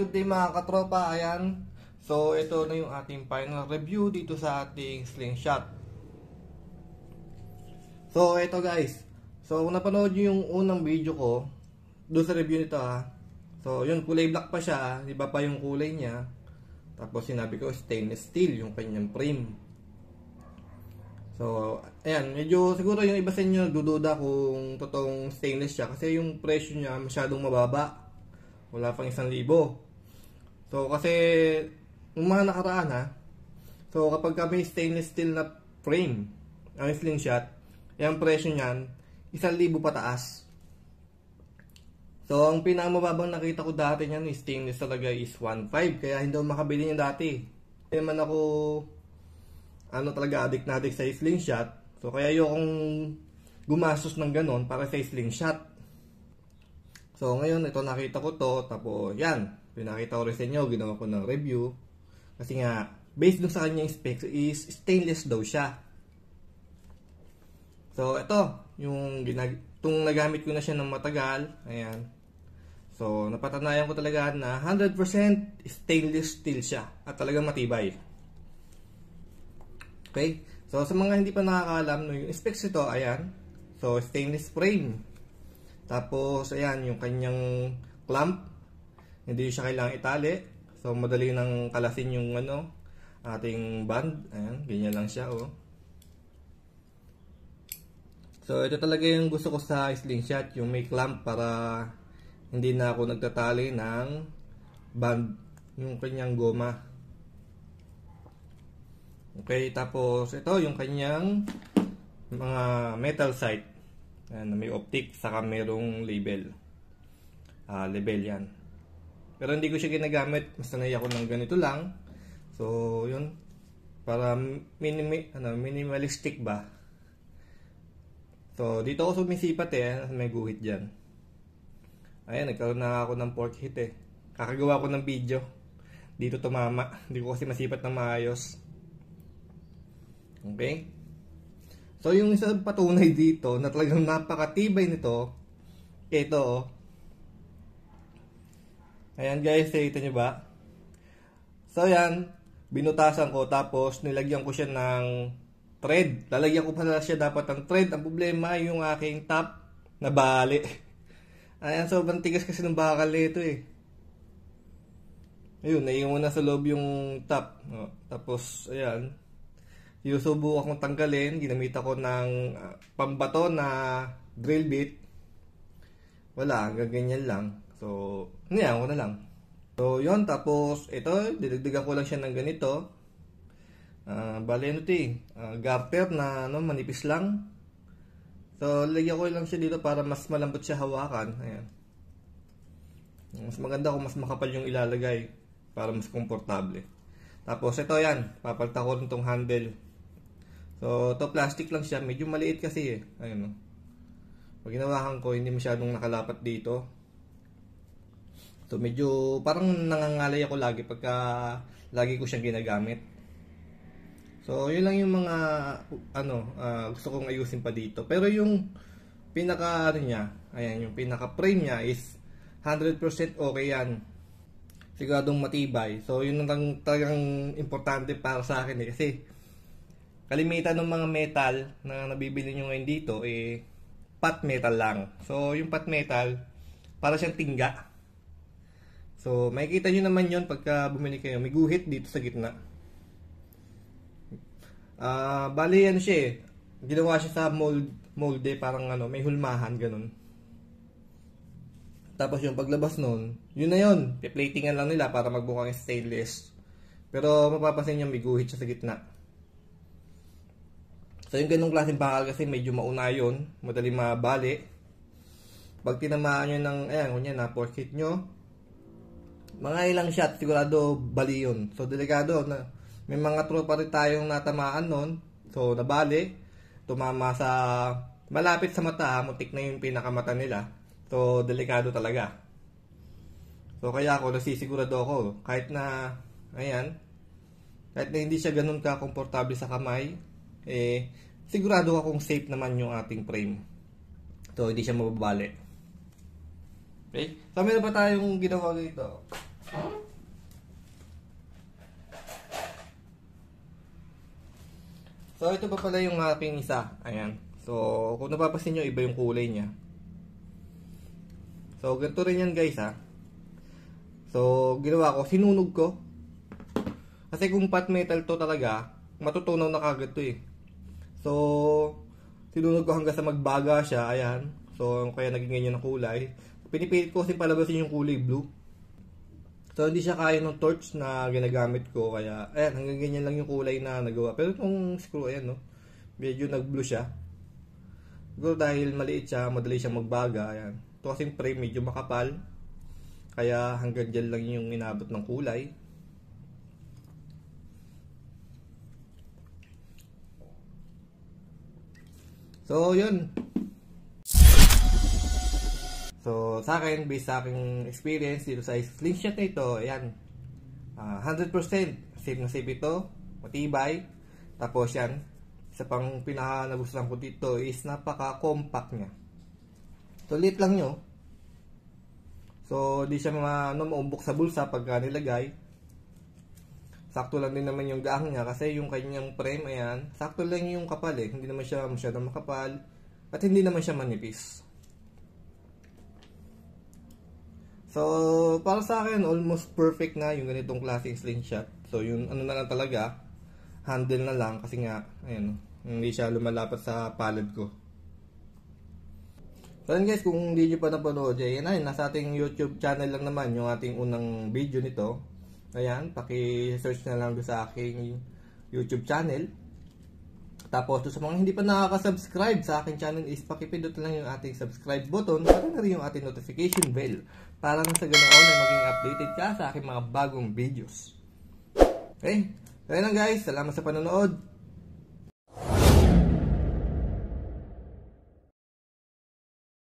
good day mga katropa, ayan. So ito na yung ating final review dito sa ating slingshot. So ito guys, so kung napanood nyo yung unang video ko doon sa review nito so yun, kulay black pa siya, iba pa yung kulay niya. Tapos sinabi ko stainless steel yung kanyang frame. So ayan, medyo siguro yung iba sa inyo dududa kung totoong stainless siya kasi yung presyo niya masyadong mababa. Wala pang 1,000. So kasi yung mga nakaraan so kapag may stainless steel na frame ang slingshot, yung presyo niyan 1,000 pataas. So ang pinakamababang nakita ko dati niyan stainless talaga is 1,500, kaya hindi ako makabili niya dati. Hindi naman ako talaga addict na addict sa slingshot. So kaya ayokong gumastos ng ganon para sa slingshot. So ngayon ito nakita ko to, tapos yan, pinakita ko rin sa inyo, ginawa ko ng review. Kasi nga, based dun sa kanyang specs is stainless daw siya. So ito, yung nagamit ko na siya ng matagal. Ayan. So napatanayan ko talaga na 100% stainless steel siya at talagang matibay. Okay? So sa mga hindi pa nakakaalam, yung specs ito, ayan. So stainless frame. Tapos ayan, yung kanyang clamp, hindi siya kailangang itali. So madali nang kalasin yung ating band. Ayan, ganyan lang siya So ito talaga yung gusto ko sa slingshot, yung may clamp para hindi na ako nagtatali ng band, yung kanyang goma. Okay, tapos ito yung kanyang mga metal sight. Ayan, may optic, saka merong label. Label yan. Pero hindi ko siya ginagamit, mas sanay ako ng ganito lang. So yun, para minimalistic ba. So dito ako sumisipat may guhit dyan. Ayan, nagkaroon na ako ng pork hit Kakagawa ko ng video, dito tumama. Hindi ko kasi masipat na maayos. Okay. So yung isa patunay dito na talagang napakatibay nito, ito Ayan guys, nakita nyo ba? So yan, binutasan ko tapos nilagyan ko siya ng thread. Lalagyan ko pala siya dapat ng thread. Ang problema yung aking top na bali. Ayan, sobrang tigas kasi ng bakal nito Ayun, naiwan na sa loob yung top. Tapos ayan, susubo akong tanggalin. Ginamit ako ng pambato na drill bit. Wala, hanggang ganyan lang. So, niyan ko na lang. So, yun. Tapos, ito, didagdagan ko lang siya ng ganito. Bale, garter na manipis lang. So, lagyan ko lang siya dito para mas malambot siya hawakan. Ayan. Mas maganda kung mas makapal yung ilalagay para mas komportable. Tapos, ito yan. Papalitan ko rin itong handle. So, ito plastic lang siya. Medyo maliit kasi Ayun Pag ginawakan ko, hindi masyadong nakalapat dito. So medyo parang nangangalay ako lagi pagka lagi ko siyang ginagamit. So yun lang yung mga gusto kong ayusin pa dito. Pero yung pinaka niya, ayan, yung pinaka frame niya is 100% okay yan. Siguradong matibay. So yun ang talagang importante para sa akin kasi kalimitan ng mga metal na nabibili nyo ngayon dito pot metal lang. So yung pot metal para siyang tingga. So makikita nyo naman yon pagka bumili kayo. May guhit dito sa gitna. Bali yan siya ginawa siya sa molde, parang may hulmahan ganun. Tapos yung paglabas nun, yun na yun, piplatingan lang nila para magbukang stainless. Pero mapapansin nyo may guhit siya sa gitna. So yung ganung klaseng bakal kasi medyo mauna yun, madali mabali. Pag tinamaan nyo ng kunya na pork hit nyo, mga ilang shot sigurado bali yun. So delikado na. May mga tropa rin tayong natamaan nun. So nabali, tumama sa malapit sa mata, muntik na yung pinakamata nila. So delikado talaga. So kaya ako nasisigurado ako kahit na hindi siya ganun ka komportable sa kamay, sigurado akong safe naman yung ating frame. So hindi siya mababali. Okay? So meron pa tayong ginawa dito. So, ito pa pala yung aking isa. Ayan. So, kung napapansin nyo, iba yung kulay niya. So, ganito rin yan guys ha. So, ginawa ko, sinunog ko. Kasi kung pot metal to talaga, matutunaw na kagad to eh. So, sinunog ko hanggang sa magbaga siya. Ayan. So, kaya naging ganyan ang kulay. Pinipilit ko kasi palabasin yung kulay blue. So, hindi siya kaya ng torch na ginagamit ko. Kaya, ayan, hanggang ganyan lang yung kulay na nagawa. Pero itong screw, ayan, no? Medyo nag-blue siya. Siguro dahil maliit siya, madali siyang magbaga. Ayan. Ito kasing frame, medyo makapal. Kaya hanggang dyan lang yung inabot ng kulay. So, yun. So, sa akin, based sa aking experience dito sa slingshot na ito, ayan, 100% safe na safe ito, matibay. Tapos yan, isa pang pinaka nagustuhan ko dito is napaka-compact niya. So, liit lang nyo. So, di siya maumbok sa bulsa pagka nilagay. Sakto lang din naman yung gaang niya kasi yung kanyang frame, ayan, sakto lang yung kapal eh. Hindi naman siya masyadong makapal at hindi naman siya manipis. So, para sa akin, almost perfect na yung ganitong klaseng slingshot. So, yung ano na lang talaga, handle na lang kasi nga, ayan, hindi siya lumalapat sa palad ko. So, yun guys, kung hindi nyo pa napanood, ayan, nasa ating YouTube channel lang naman yung ating unang video nito. Ayan, paki-search na lang doon sa aking YouTube channel. Tapos, sa mga hindi pa nakaka-subscribe sa aking channel is pakipindot lang yung ating subscribe button para na rin yung ating notification bell para na sa ganoon ay maging updated ka sa aking mga bagong videos. Okay? Kaya lang guys, salamat sa panonood.